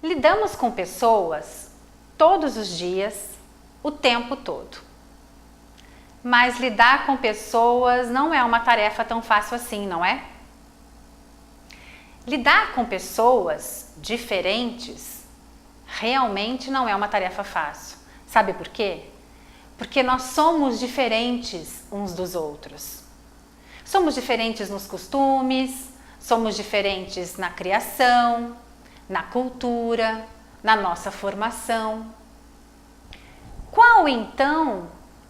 Lidamos com pessoas todos os dias, o tempo todo. Mas lidar com pessoas não é uma tarefa tão fácil assim, não é? Lidar com pessoas diferentes realmente não é uma tarefa fácil. Sabe por quê? Porque nós somos diferentes uns dos outros. Somos diferentes nos costumes, somos diferentes na criação, na cultura, na nossa formação. Qual então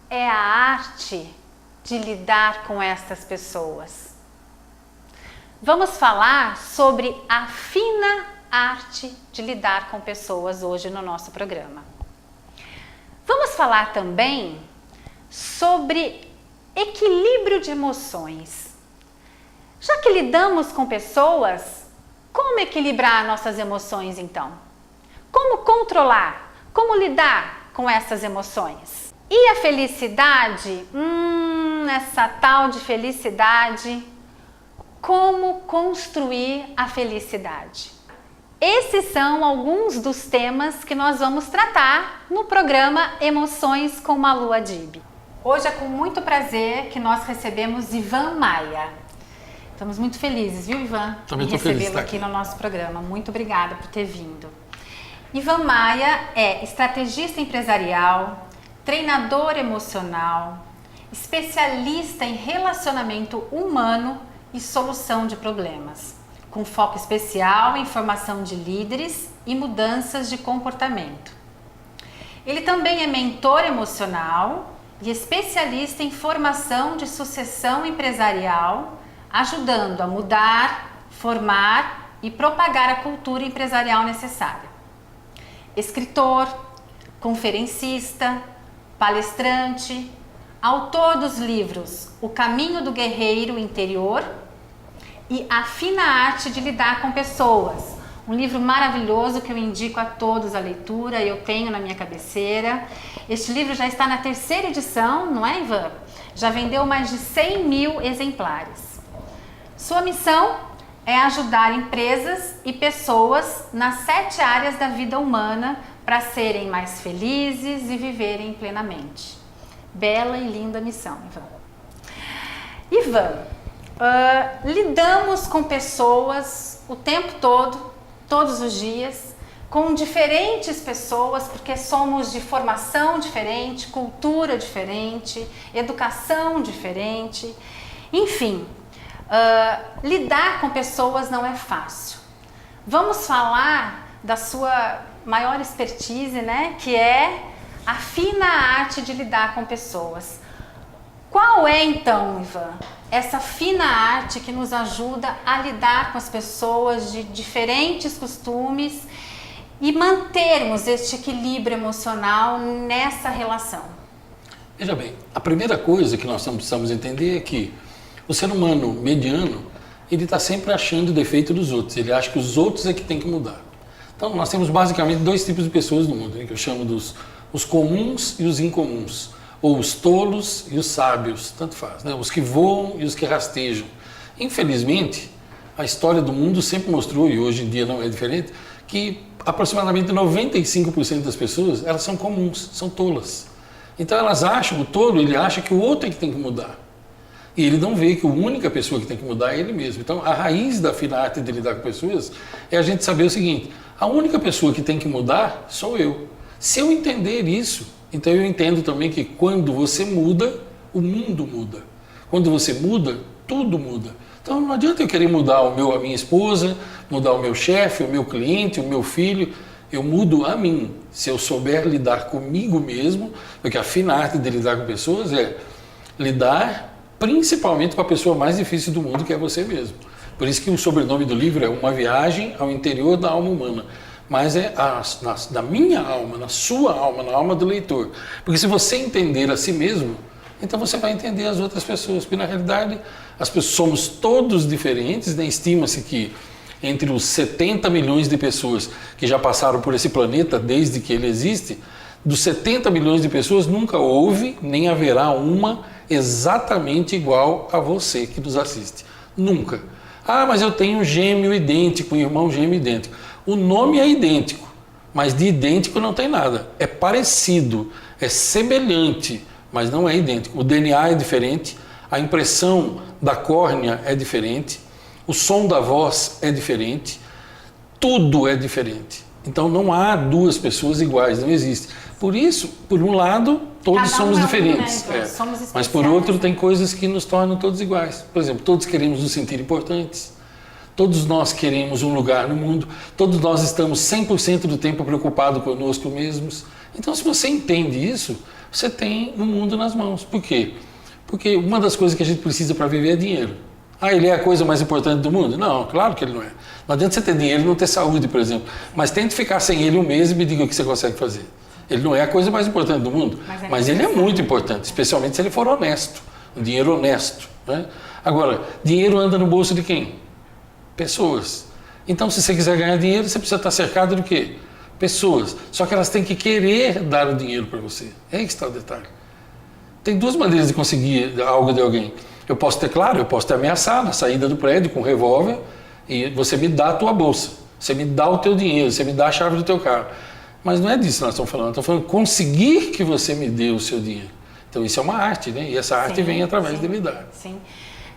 é a arte de lidar com estas pessoas? Vamos falar sobre a fina arte de lidar com pessoas hoje no nosso programa. Vamos falar também sobre equilíbrio de emoções. Já que lidamos com pessoas, como equilibrar nossas emoções então? Como controlar? Como lidar com essas emoções? E a felicidade? Essa tal de felicidade. Como construir a felicidade? Esses são alguns dos temas que nós vamos tratar no programa Emoções com Malu Adib. Hoje é com muito prazer que nós recebemos Ivan Maia. Estamos muito felizes, viu, Ivan? Também de estou feliz recebê-lo aqui no nosso programa. Muito obrigada por ter vindo. Ivan Maia é estrategista empresarial, treinador emocional, especialista em relacionamento humano e solução de problemas, com foco especial em formação de líderes e mudanças de comportamento. Ele também é mentor emocional e especialista em formação de sucessão empresarial, ajudando a mudar, formar e propagar a cultura empresarial necessária. Escritor, conferencista, palestrante, autor dos livros O Caminho do Guerreiro Interior e A Fina Arte de Lidar com Pessoas, um livro maravilhoso que eu indico a todos a leitura, eu tenho na minha cabeceira. Este livro já está na 3ª edição, não é, Ivan? Já vendeu mais de 100 mil exemplares. Sua missão é ajudar empresas e pessoas nas 7 áreas da vida humana para serem mais felizes e viverem plenamente. Bela e linda missão, Ivan. Ivan, lidamos com pessoas o tempo todo, todos os dias, com diferentes pessoas, porque somos de formação diferente, cultura diferente, educação diferente, enfim. Lidar com pessoas não é fácil. Vamos falar da sua maior expertise, né? Que é a fina arte de lidar com pessoas. Qual é então, Ivan, essa fina arte que nos ajuda a lidar com as pessoas de diferentes costumes e mantermos este equilíbrio emocional nessa relação? Veja bem, a primeira coisa que nós precisamos entender é que o ser humano mediano, ele está sempre achando o defeito dos outros. Ele acha que os outros é que tem que mudar. Então, nós temos basicamente 2 tipos de pessoas no mundo, né, que eu chamo dos os comuns e os incomuns, ou os tolos e os sábios, tanto faz, né? Os que voam e os que rastejam. Infelizmente, a história do mundo sempre mostrou, e hoje em dia não é diferente, que aproximadamente 95% das pessoas, elas são comuns, são tolas. Então elas acham, o tolo, ele acha que o outro é que tem que mudar. E ele não vê que a única pessoa que tem que mudar é ele mesmo. Então, a raiz da fina arte de lidar com pessoas é a gente saber o seguinte: a única pessoa que tem que mudar sou eu. Se eu entender isso, então eu entendo também que quando você muda, o mundo muda. Quando você muda, tudo muda. Então, não adianta eu querer mudar a minha esposa, mudar o meu chefe, o meu cliente, o meu filho. Eu mudo a mim. Se eu souber lidar comigo mesmo, porque a fina arte de lidar com pessoas é lidar principalmente com a pessoa mais difícil do mundo, que é você mesmo. Por isso que o sobrenome do livro é Uma Viagem ao Interior da Alma Humana. Mas é na minha alma, na sua alma, na alma do leitor. Porque se você entender a si mesmo, então você vai entender as outras pessoas. Porque na realidade, as pessoas somos todos diferentes, né? Estima-se que entre os 70 milhões de pessoas que já passaram por esse planeta desde que ele existe, dos 70 milhões de pessoas nunca houve, nem haverá uma exatamente igual a você que nos assiste. Nunca. Ah, mas eu tenho um gêmeo idêntico, um irmão gêmeo idêntico. O nome é idêntico, mas de idêntico não tem nada. É parecido, é semelhante, mas não é idêntico. O DNA é diferente, a impressão da córnea é diferente, o som da voz é diferente, tudo é diferente. Então não há duas pessoas iguais, não existe. Por isso, por um lado, todos somos diferentes. Né? Somos mas por outro, tem coisas que nos tornam todos iguais. Por exemplo, todos queremos nos sentir importantes. Todos nós queremos um lugar no mundo. Todos nós estamos 100% do tempo preocupados conosco mesmos. Então, se você entende isso, você tem o mundo nas mãos. Por quê? Porque uma das coisas que a gente precisa para viver é dinheiro. Ah, ele é a coisa mais importante do mundo? Não, claro que ele não é. Não adianta você ter dinheiro e não ter saúde, por exemplo. Mas tente ficar sem ele um mês e me diga o que você consegue fazer. Ele não é a coisa mais importante do mundo, mas ele é muito importante, especialmente se ele for honesto. Um dinheiro honesto. Né? Agora, dinheiro anda no bolso de quem? Pessoas. Então, se você quiser ganhar dinheiro, você precisa estar cercado de quê? Pessoas. Só que elas têm que querer dar o dinheiro para você. É aí que está o detalhe. Tem duas maneiras de conseguir algo de alguém. Eu posso ter, claro, eu posso te ameaçar na saída do prédio com um revólver e você me dá a tua bolsa, você me dá o teu dinheiro, você me dá a chave do teu carro. Mas não é disso que nós estamos falando. Estamos falando conseguir que você me dê o seu dinheiro. Então isso é uma arte, né? E essa arte vem através de lidar. Sim.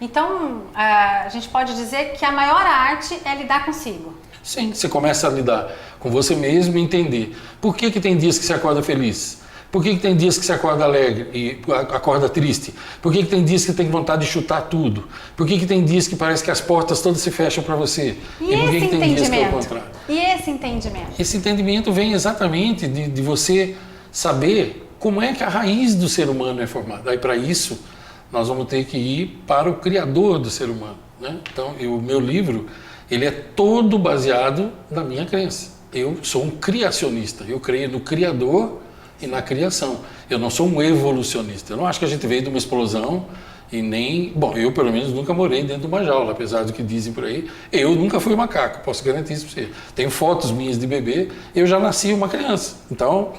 Então a gente pode dizer que a maior arte é lidar consigo. Sim, você começa a lidar com você mesmo e entender. Por que tem dias que você acorda feliz? Por que tem dias que você acorda alegre e acorda triste? Por que tem dias que tem vontade de chutar tudo? Por que tem dias que parece que as portas todas se fecham para você? E por que tem dias que é o contrário? E esse entendimento? Esse entendimento vem exatamente de você saber como é que a raiz do ser humano é formada. Aí para isso nós vamos ter que ir para o Criador do ser humano. Né? Então o meu livro ele é todo baseado na minha crença. Eu sou um criacionista, eu creio no Criador e na criação. Eu não sou um evolucionista. Eu não acho que a gente veio de uma explosão e nem... Bom, eu pelo menos nunca morei dentro de uma jaula, apesar do que dizem por aí. Eu nunca fui macaco, posso garantir isso para você. Tenho fotos minhas de bebê, eu já nasci uma criança. Então,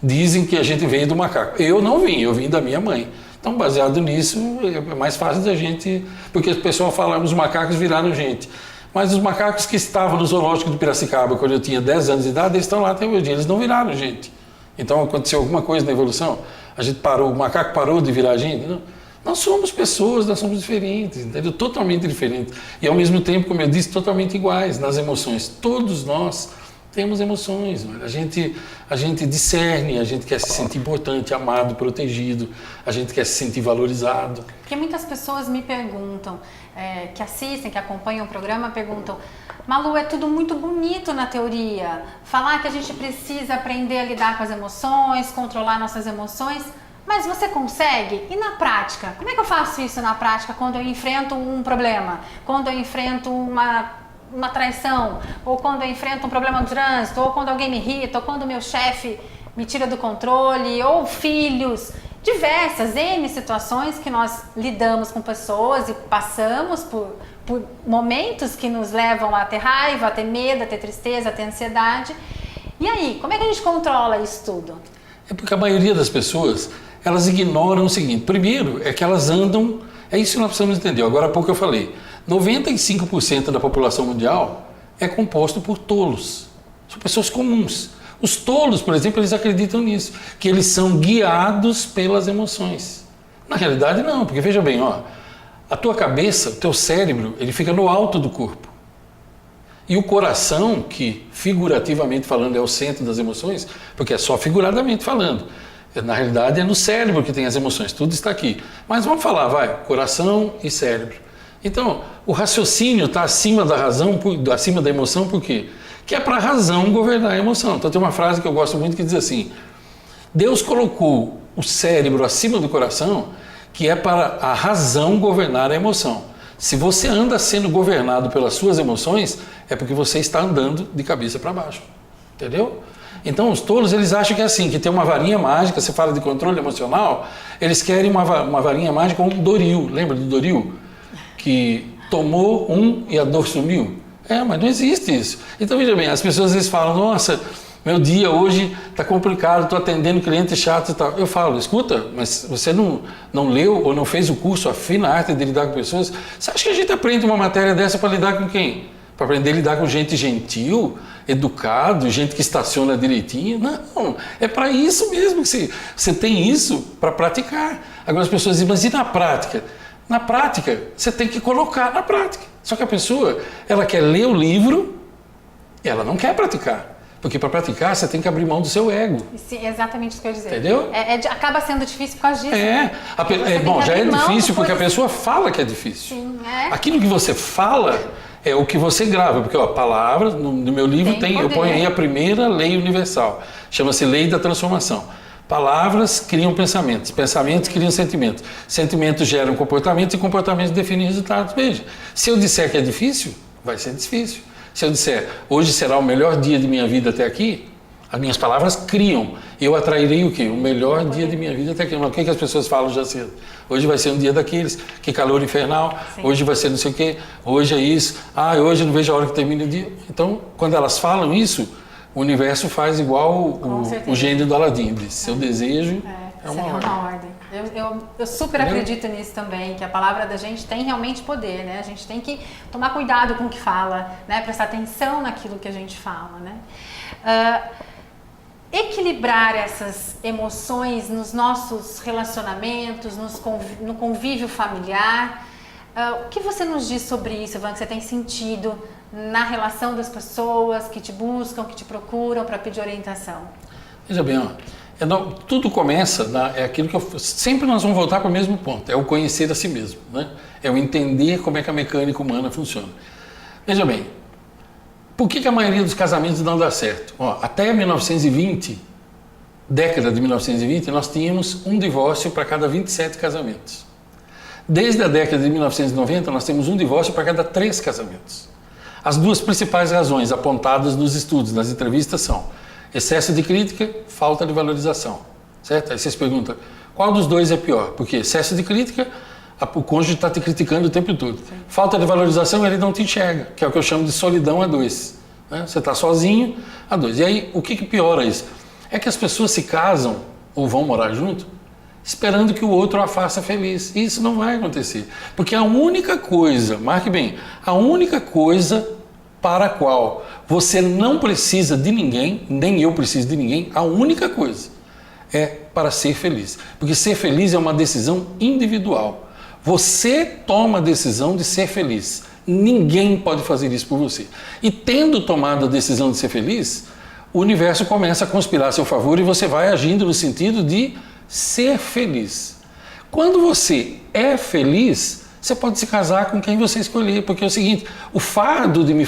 dizem que a gente veio do macaco. Eu não vim, eu vim da minha mãe. Então, baseado nisso, é mais fácil da gente... Porque o pessoal fala, os macacos viraram gente. Mas os macacos que estavam no zoológico de Piracicaba, quando eu tinha 10 anos de idade, eles estão lá até hoje, eles não viraram gente. Então aconteceu alguma coisa na evolução, a gente parou, o macaco parou de virar gente? Não. Nós somos pessoas, nós somos diferentes, entendeu? Totalmente diferentes. E ao mesmo tempo, como eu disse, totalmente iguais nas emoções. Todos nós temos emoções, a gente discerne, a gente quer se sentir importante, amado, protegido, a gente quer se sentir valorizado. Porque muitas pessoas me perguntam, que assistem, que acompanham o programa, perguntam: Malu, é tudo muito bonito na teoria, falar que a gente precisa aprender a lidar com as emoções, controlar nossas emoções, mas você consegue? E na prática? Como é que eu faço isso na prática quando eu enfrento um problema, quando eu enfrento uma traição, ou quando eu enfrento um problema no trânsito, ou quando alguém me irrita, ou quando o meu chefe me tira do controle, ou filhos, diversas N situações que nós lidamos com pessoas e passamos por momentos que nos levam a ter raiva, a ter medo, a ter tristeza, a ter ansiedade. E aí, como é que a gente controla isso tudo? É porque a maioria das pessoas, elas ignoram o seguinte: primeiro, é que elas andam, é isso que nós precisamos entender. Agora há pouco eu falei, 95% da população mundial é composto por tolos, são pessoas comuns. Os tolos, por exemplo, eles acreditam nisso, que eles são guiados pelas emoções. Na realidade não, porque veja bem, a tua cabeça, o teu cérebro, ele fica no alto do corpo. E o coração, que figurativamente falando é o centro das emoções, porque é só figuradamente falando, na realidade é no cérebro que tem as emoções, tudo está aqui. Mas vamos falar, coração e cérebro. Então, o raciocínio está acima da razão, acima da emoção, por quê? Que é para a razão governar a emoção. Então tem uma frase que eu gosto muito que diz assim: Deus colocou o cérebro acima do coração, que é para a razão governar a emoção. Se você anda sendo governado pelas suas emoções, é porque você está andando de cabeça para baixo. Entendeu? Então os tolos, eles acham que é assim, que tem uma varinha mágica, você fala de controle emocional, eles querem uma varinha mágica, um Doril. Lembra do Doril? Que tomou um e a dor sumiu. Mas não existe isso. Então, veja bem, as pessoas às vezes falam: nossa, meu dia hoje está complicado, estou atendendo cliente chato e tal. Eu falo: escuta, mas você não leu ou não fez o curso A Fina Arte de Lidar com Pessoas? Você acha que a gente aprende uma matéria dessa para lidar com quem? para aprender a lidar com gente gentil, educado, gente que estaciona direitinho. Não, é para isso mesmo que você tem isso para praticar. Agora as pessoas dizem, mas e na prática? Na prática, você tem que colocar na prática. Só que a pessoa, ela quer ler o livro, ela não quer praticar. Porque para praticar, você tem que abrir mão do seu ego. Sim, exatamente isso que eu ia dizer. Entendeu? Acaba sendo difícil por causa disso. Bom, já é difícil porque a pessoa fala que é difícil. Sim, Aquilo que você fala é o que você grava. Porque, palavras, no meu livro eu ponho aí a primeira lei universal. Chama-se Lei da Transformação. Palavras criam pensamentos, pensamentos criam sentimentos. Sentimentos geram comportamentos e comportamentos definem resultados. Veja, se eu disser que é difícil, vai ser difícil. Se eu disser, hoje será o melhor dia de minha vida até aqui, as minhas palavras criam. Eu atrairei o quê? O melhor dia de minha vida até aqui. Mas o que as pessoas falam já cedo? Hoje vai ser um dia daqueles, que calor infernal, sim. Hoje vai ser não sei o quê, hoje é isso, hoje eu não vejo a hora que termine o dia. Então, quando elas falam isso, o universo faz igual o gênio do Aladim, diz, seu desejo é uma ordem. Eu super acredito nisso também, que a palavra da gente tem realmente poder, né? A gente tem que tomar cuidado com o que fala, né? Prestar atenção naquilo que a gente fala, né? Equilibrar essas emoções nos nossos relacionamentos, no convívio familiar. O que você nos diz sobre isso, Ivan, que você tem sentido na relação das pessoas que te buscam, que te procuram para pedir orientação? Veja bem, tudo começa, é aquilo que sempre nós vamos voltar para o mesmo ponto, é o conhecer a si mesmo, né? É o entender como é que a mecânica humana funciona. Veja bem, por que a maioria dos casamentos não dá certo? Até 1920, década de 1920, nós tínhamos um divórcio para cada 27 casamentos. Desde a década de 1990, nós temos um divórcio para cada 3 casamentos. As duas principais razões apontadas nos estudos, nas entrevistas são excesso de crítica, falta de valorização, certo? Aí vocês perguntam, qual dos dois é pior? Porque excesso de crítica, o cônjuge está te criticando o tempo todo. Sim. Falta de valorização, ele não te enxerga, que é o que eu chamo de solidão a 2. Né? Você está sozinho a 2. E aí, o que piora isso? É que as pessoas se casam ou vão morar junto esperando que o outro a faça feliz. E isso não vai acontecer. Porque a única coisa, marque bem, a única coisa para a qual você não precisa de ninguém, nem eu preciso de ninguém, a única coisa é para ser feliz. Porque ser feliz é uma decisão individual. Você toma a decisão de ser feliz. Ninguém pode fazer isso por você. E tendo tomado a decisão de ser feliz, o universo começa a conspirar a seu favor e você vai agindo no sentido de ser feliz. Quando você é feliz, você pode se casar com quem você escolher, porque é o seguinte, o fardo de me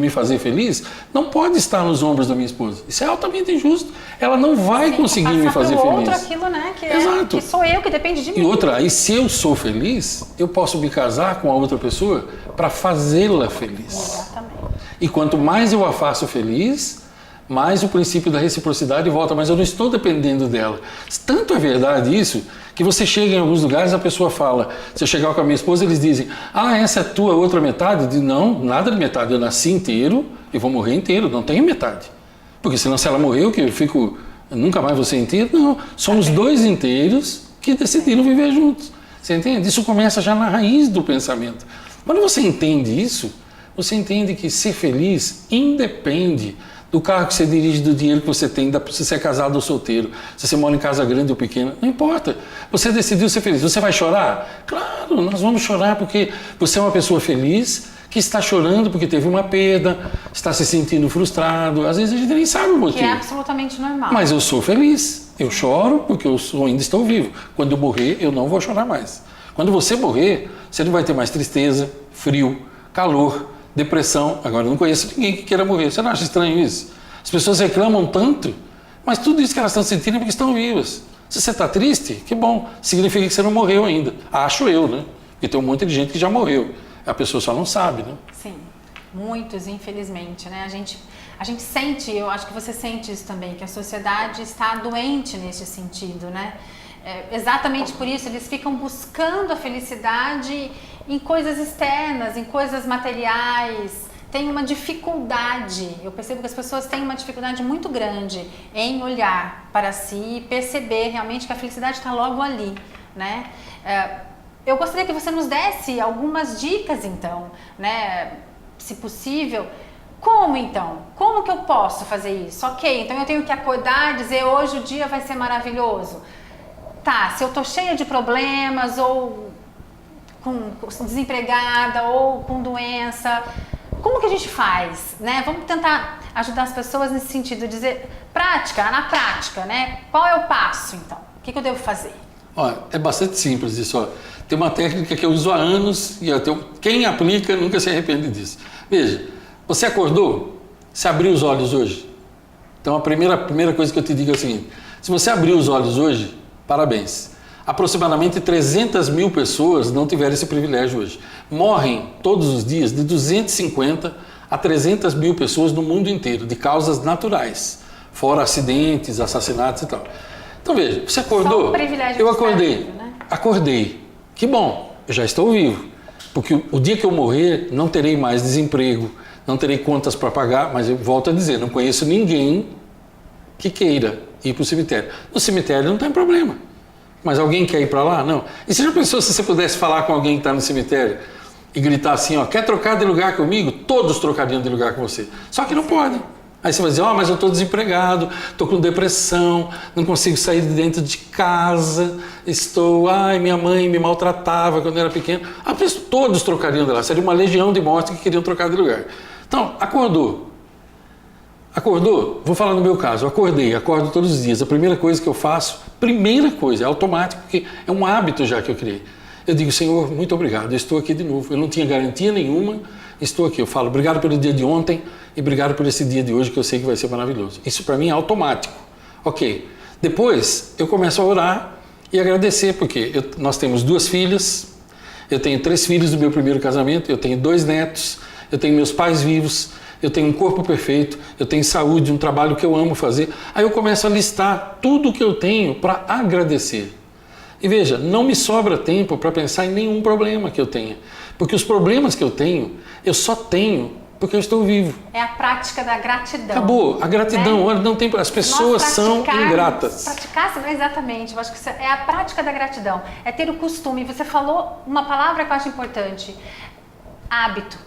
fazer feliz não pode estar nos ombros da minha esposa. Isso é altamente injusto. Ela não vai conseguir me fazer feliz. Outro aquilo, né? Exato. Que sou eu, que depende de mim. E outra, aí se eu sou feliz, eu posso me casar com a outra pessoa para fazê-la feliz. Exatamente. E quanto mais eu a faço feliz, mais o princípio da reciprocidade volta, mas eu não estou dependendo dela. Tanto é verdade isso, que você chega em alguns lugares, a pessoa fala, se eu chegar com a minha esposa, eles dizem, essa é a tua outra metade? Eu digo, não, nada de metade, eu nasci inteiro e vou morrer inteiro, não tenho metade. Porque senão se ela morrer, eu nunca mais vou ser inteiro? Não, somos 2 inteiros que decidiram viver juntos. Você entende? Isso começa já na raiz do pensamento. Quando você entende isso, você entende que ser feliz independe do carro que você dirige, do dinheiro que você tem, se você é casado ou solteiro, se você mora em casa grande ou pequena, não importa. Você decidiu ser feliz. Você vai chorar? Claro, nós vamos chorar porque você é uma pessoa feliz que está chorando porque teve uma perda, está se sentindo frustrado. Às vezes a gente nem sabe o motivo. Que é absolutamente normal. Mas eu sou feliz. Eu choro porque eu ainda estou vivo. Quando eu morrer, eu não vou chorar mais. Quando você morrer, você não vai ter mais tristeza, frio, calor, depressão. Agora, eu não conheço ninguém que queira morrer. Você não acha estranho isso? As pessoas reclamam tanto, mas tudo isso que elas estão sentindo é porque estão vivas. Se você está triste, que bom. Significa que você não morreu ainda. Acho eu, né? Porque tem um monte de gente que já morreu. A pessoa só não sabe, né? Sim, muitos, infelizmente, né? A gente sente, eu acho que você sente isso também, que a sociedade está doente nesse sentido, né? Exatamente por isso, eles ficam buscando a felicidade em coisas externas, em coisas materiais. Tem uma dificuldade, eu percebo que as pessoas têm uma dificuldade muito grande em olhar para si e perceber realmente que a felicidade está logo ali, né? Eu gostaria que você nos desse algumas dicas, então, né? se possível, como então? Como que eu posso fazer isso? Ok, então eu tenho que acordar e dizer hoje o dia vai ser maravilhoso. Tá, se eu tô cheia de problemas ou desempregada ou com doença, como que a gente faz, né? Vamos tentar ajudar as pessoas nesse sentido, dizer na prática, né? Qual é o passo então? O que eu devo fazer? Olha, é bastante simples isso. Ó. Tem uma técnica que eu uso há anos e quem aplica nunca se arrepende disso. Veja, você acordou? Você abriu os olhos hoje? Então a primeira coisa que eu te digo é o seguinte: se você abriu os olhos hoje, parabéns. Aproximadamente 300 mil pessoas não tiveram esse privilégio hoje. Morrem todos os dias de 250 a 300 mil pessoas no mundo inteiro, de causas naturais, fora acidentes, assassinatos e tal. Então veja, você acordou? Só o privilégio eu de estar acordei, vivo, né? Acordei. Que bom, eu já estou vivo. Porque o dia que eu morrer, não terei mais desemprego, não terei contas para pagar, mas eu volto a dizer, não conheço ninguém que queira ir para o cemitério. No cemitério não tem problema. Mas alguém quer ir para lá? Não. E você já pensou se você pudesse falar com alguém que está no cemitério e gritar assim, ó, quer trocar de lugar comigo? Todos trocariam de lugar com você. Só que não podem. Aí você vai dizer, ó, mas eu estou desempregado, estou com depressão, não consigo sair de dentro de casa, minha mãe me maltratava quando eu era pequeno. Todos trocariam de lá. Seria uma legião de mortos que queriam trocar de lugar. Então, acordou? Vou falar no meu caso, acordo todos os dias. A primeira coisa que eu faço, é automático, porque é um hábito já que eu criei. Eu digo, Senhor, muito obrigado, eu estou aqui de novo. Eu não tinha garantia nenhuma, estou aqui. Eu falo, obrigado pelo dia de ontem e obrigado por esse dia de hoje que eu sei que vai ser maravilhoso. Isso para mim é automático. Ok. Depois eu começo a orar e agradecer, porque nós temos 2 filhas, eu tenho 3 filhos do meu primeiro casamento, eu tenho 2 netos, eu tenho meus pais vivos, eu tenho um corpo perfeito, eu tenho saúde, um trabalho que eu amo fazer. Aí eu começo a listar tudo o que eu tenho para agradecer. E veja, não me sobra tempo para pensar em nenhum problema que eu tenha. Porque os problemas que eu tenho, eu só tenho porque eu estou vivo. É a prática da gratidão. Acabou, a gratidão. Né? Olha, não tem, as pessoas são ingratas. Exatamente, eu acho que isso é a prática da gratidão. É ter o costume. Você falou uma palavra que eu acho importante. Hábito.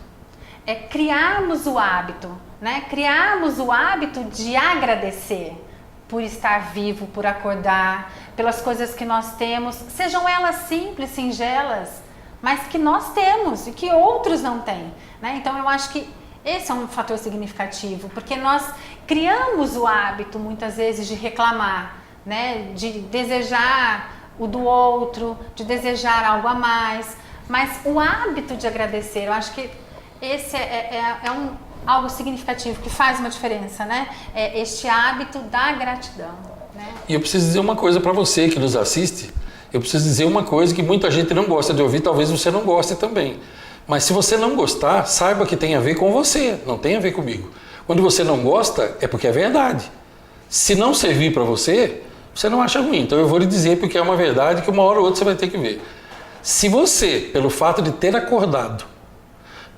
É criarmos o hábito, né? Criarmos o hábito de agradecer por estar vivo, por acordar, pelas coisas que nós temos, sejam elas simples, singelas, mas que nós temos e que outros não têm, né? Então eu acho que esse é um fator significativo, porque nós criamos o hábito muitas vezes de reclamar, né? De desejar o do outro, de desejar algo a mais, mas o hábito de agradecer, eu acho que esse algo significativo que faz uma diferença, né? É este hábito da gratidão, né? E eu preciso dizer uma coisa para você que nos assiste. Eu preciso dizer uma coisa que muita gente não gosta de ouvir, talvez você não goste também. Mas se você não gostar, saiba que tem a ver com você, não tem a ver comigo. Quando você não gosta, é porque é verdade. Se não servir para você, você não acha ruim. Então eu vou lhe dizer porque é uma verdade que uma hora ou outra você vai ter que ver. Se você, pelo fato de ter acordado,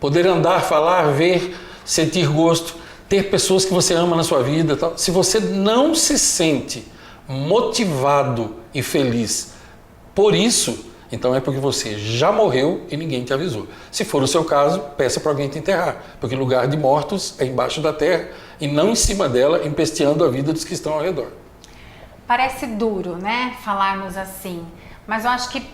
poder andar, falar, ver, sentir gosto, ter pessoas que você ama na sua vida, tal. Se você não se sente motivado e feliz por isso, então é porque você já morreu e ninguém te avisou. Se for o seu caso, peça para alguém te enterrar, porque lugar de mortos é embaixo da terra e não em cima dela, empesteando a vida dos que estão ao redor. Parece duro, né, falarmos assim, mas eu acho que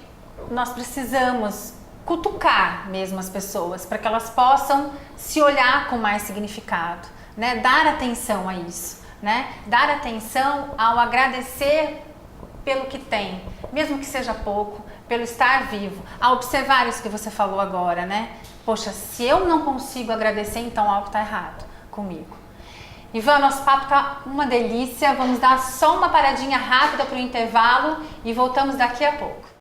nós precisamos cutucar mesmo as pessoas para que elas possam se olhar com mais significado, né? Dar atenção a isso, né? Dar atenção ao agradecer pelo que tem, mesmo que seja pouco, pelo estar vivo, a observar isso que você falou agora, né? Poxa, se eu não consigo agradecer, então algo está errado comigo. Ivan, nosso papo tá uma delícia, vamos dar só uma paradinha rápida para o intervalo e voltamos daqui a pouco.